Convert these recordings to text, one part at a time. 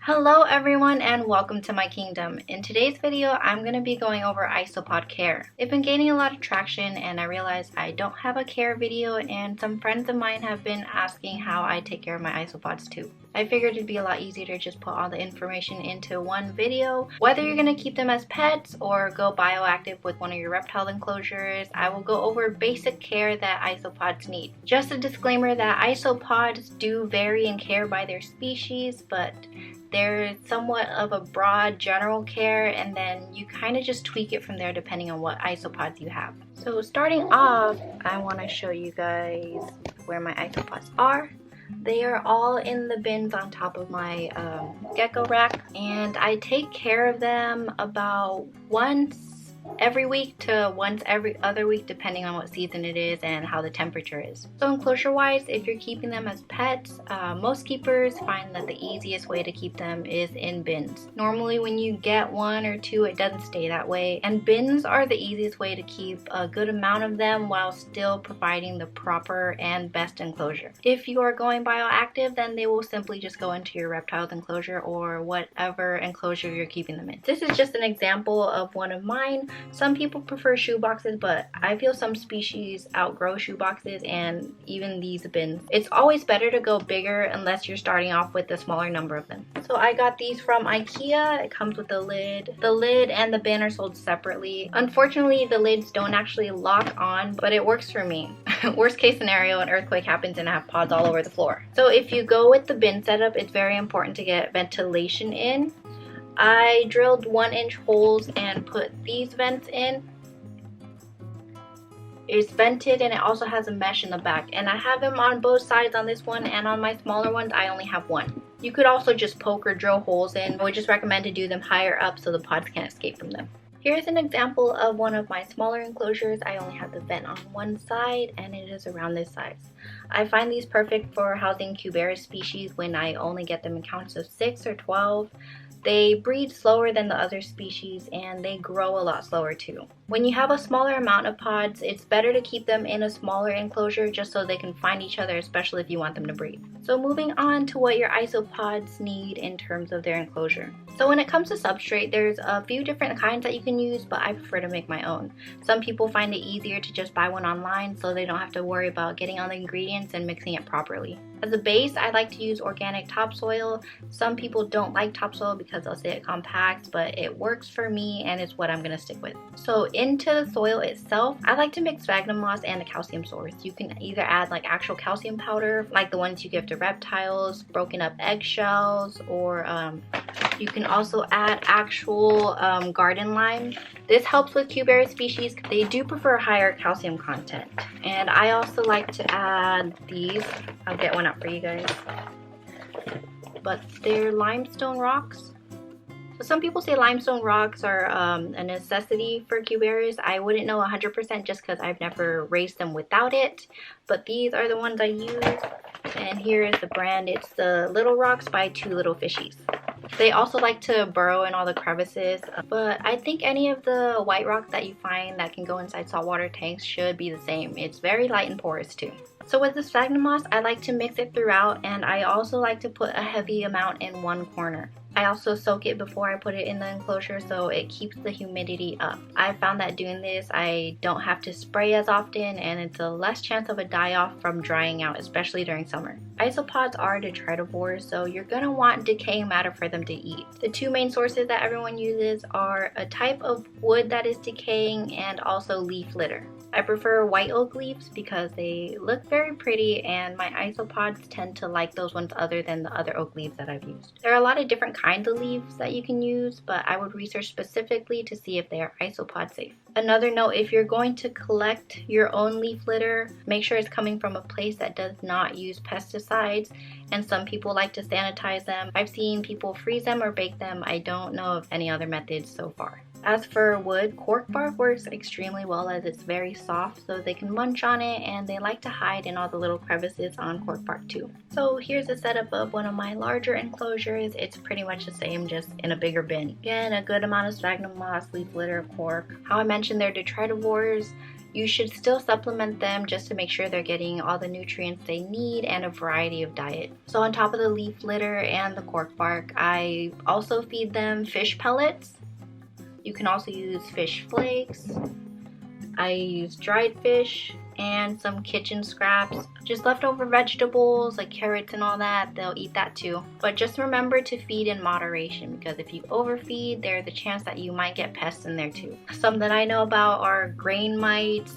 Hello everyone and welcome to my kingdom. In today's video, I'm going to be going over isopod care. It's been gaining a lot of traction and I realized I don't have a care video, and some friends of mine have been asking how I take care of my isopods too. I figured it'd be a lot easier to just put all the information into one video. Whether you're going to keep them as pets or go bioactive with one of your reptile enclosures, I will go over basic care that isopods need. Just a disclaimer that isopods do vary in care by their species, but there's somewhat of a broad general care, and then you kind of just tweak it from there depending on what isopods you have. So starting off, I want to show you guys where my isopods are. They are all in the bins on top of my gecko rack, and I take care of them about once every week to once every other week depending on what season it is and how the temperature is. So enclosure wise, if you're keeping them as pets, most keepers find that the easiest way to keep them is in bins. Normally when you get one or two, it doesn't stay that way, and bins are the easiest way to keep a good amount of them while still providing the proper and best enclosure. If you are going bioactive, then they will simply just go into your reptiles enclosure or whatever enclosure you're keeping them in. This is just an example of one of mine. Some people prefer shoe boxes, but I feel some species outgrow shoe boxes and even these bins. It's always better to go bigger unless you're starting off with a smaller number of them. So I got these from IKEA. It comes with a lid. The lid and the bin are sold separately. Unfortunately, the lids don't actually lock on, but it works for me. Worst case scenario, an earthquake happens and I have pods all over the floor. So if you go with the bin setup, it's very important to get ventilation in. I drilled 1-inch holes and put these vents in. It's vented and it also has a mesh in the back, and I have them on both sides on this one, and on my smaller ones I only have one. You could also just poke or drill holes in. I would just recommend to do them higher up so the pods can't escape from them. Here's an example of one of my smaller enclosures. I only have the vent on one side and it is around this size. I find these perfect for housing Cubaris species when I only get them in counts of 6 or 12. They breed slower than the other species and they grow a lot slower too. When you have a smaller amount of pods, it's better to keep them in a smaller enclosure just so they can find each other, especially if you want them to breed. So moving on to what your isopods need in terms of their enclosure. So when it comes to substrate, there's a few different kinds that you can use, but I prefer to make my own. Some people find it easier to just buy one online so they don't have to worry about getting all the ingredients and mixing it properly. As a base, I like to use organic topsoil. Some people don't like topsoil because they'll say it compacts, but it works for me and it's what I'm going to stick with. So into the soil itself, I like to mix sphagnum moss and a calcium source. You can either add like actual calcium powder, like the ones you give to reptiles, broken up eggshells, or you can also add actual garden lime. This helps with Cubaris species. They do prefer higher calcium content. And I also like to add these. I'll get one up for you guys. But they're limestone rocks. So some people say limestone rocks are a necessity for Cubaris. I wouldn't know 100% just because I've never raised them without it. But these are the ones I use. And here is the brand. It's the Little Rocks by Two Little Fishies. They also like to burrow in all the crevices, but I think any of the white rocks that you find that can go inside saltwater tanks should be the same. It's very light and porous too. So with the sphagnum moss, I like to mix it throughout, and I also like to put a heavy amount in one corner. I also soak it before I put it in the enclosure so it keeps the humidity up. I found that doing this, I don't have to spray as often and it's a less chance of a die-off from drying out, especially during summer. Isopods are detritivores, so you're going to want decaying matter for them to eat. The two main sources that everyone uses are a type of wood that is decaying and also leaf litter. I prefer white oak leaves because they look very pretty, and my isopods tend to like those ones other than the other oak leaves that I've used. There are a lot of different kinds of leaves that you can use, but I would research specifically to see if they are isopod safe. Another note, if you're going to collect your own leaf litter, make sure it's coming from a place that does not use pesticides, and some people like to sanitize them. I've seen people freeze them or bake them. I don't know of any other methods so far. As for wood, cork bark works extremely well as it's very soft, so they can munch on it, and they like to hide in all the little crevices on cork bark too. So here's a setup of one of my larger enclosures. It's pretty much the same, just in a bigger bin. Again, a good amount of sphagnum moss, leaf litter, cork. How I mentioned they're detritivores. You should still supplement them just to make sure they're getting all the nutrients they need and a variety of diet. So on top of the leaf litter and the cork bark, I also feed them fish pellets. You can also use fish flakes. I use dried fish and some kitchen scraps, just leftover vegetables like carrots and all that. They'll eat that too. But just remember to feed in moderation, because if you overfeed, there's a chance that you might get pests in there too. Some that I know about are grain mites,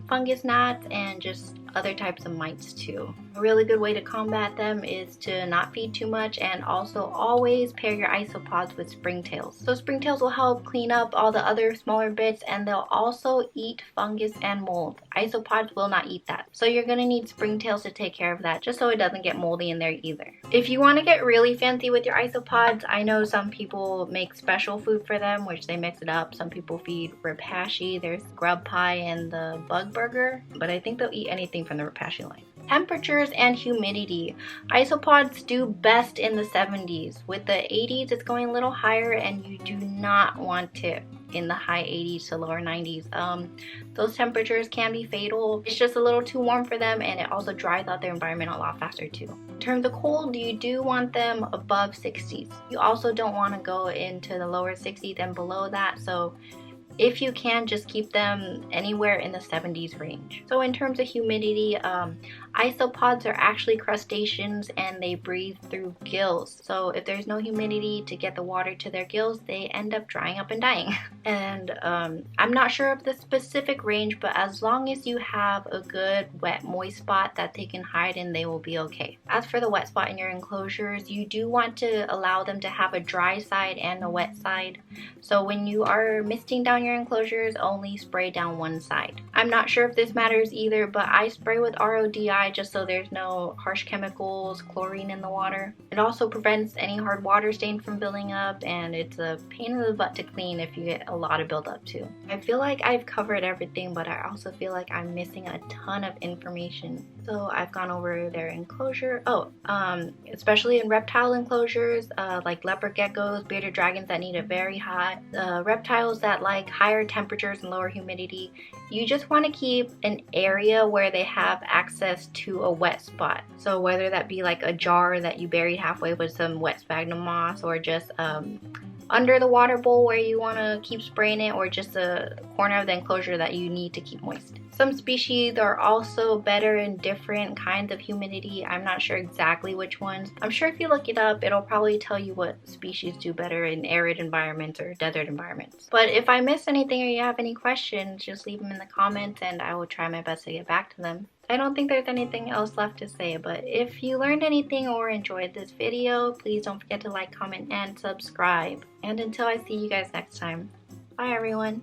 fungus gnats, and just other types of mites too. A really good way to combat them is to not feed too much, and also always pair your isopods with springtails. So springtails will help clean up all the other smaller bits, and they'll also eat fungus and mold. Isopods will not eat that. So you're gonna need springtails to take care of that, just so it doesn't get moldy in there either. If you wanna get really fancy with your isopods, I know some people make special food for them, which they mix it up. Some people feed rapashi, there's grub pie and the bug burger, but I think they'll eat anything from the rapashi line. Temperatures and humidity. Isopods do best in the 70s. With the 80s, it's going a little higher, and you do not want it in the high 80s to lower 90s. Those temperatures can be fatal. It's just a little too warm for them, and it also dries out their environment a lot faster too. In terms of cold, you do want them above 60s. You also don't want to go into the lower 60s and below that, so if you can, just keep them anywhere in the 70s range. So in terms of humidity, isopods are actually crustaceans, and they breathe through gills. So if there's no humidity to get the water to their gills, they end up drying up and dying. And I'm not sure of the specific range, but as long as you have a good wet moist spot that they can hide in, they will be okay. As for the wet spot in your enclosures, you do want to allow them to have a dry side and a wet side. So when you are misting down your enclosures, only spray down one side. I'm not sure if this matters either, but I spray with RODI just so there's no harsh chemicals, chlorine in the water. It also prevents any hard water stain from building up, and it's a pain in the butt to clean if you get a lot of buildup too. I feel like I've covered everything, but I also feel like I'm missing a ton of information. So I've gone over their enclosure. Especially in reptile enclosures, like leopard geckos, bearded dragons that need it very hot, reptiles that like higher temperatures and lower humidity, you just want to keep an area where they have access to a wet spot. So whether that be like a jar that you buried halfway with some wet sphagnum moss, or just under the water bowl where you want to keep spraying it, or just a corner of the enclosure that you need to keep moist. Some species are also better in different kinds of humidity. I'm not sure exactly which ones. I'm sure if you look it up, it'll probably tell you what species do better in arid environments or desert environments. But if I missed anything or you have any questions, just leave them in the comments and I will try my best to get back to them. I don't think there's anything else left to say, but if you learned anything or enjoyed this video, please don't forget to like, comment, and subscribe. And until I see you guys next time, bye everyone.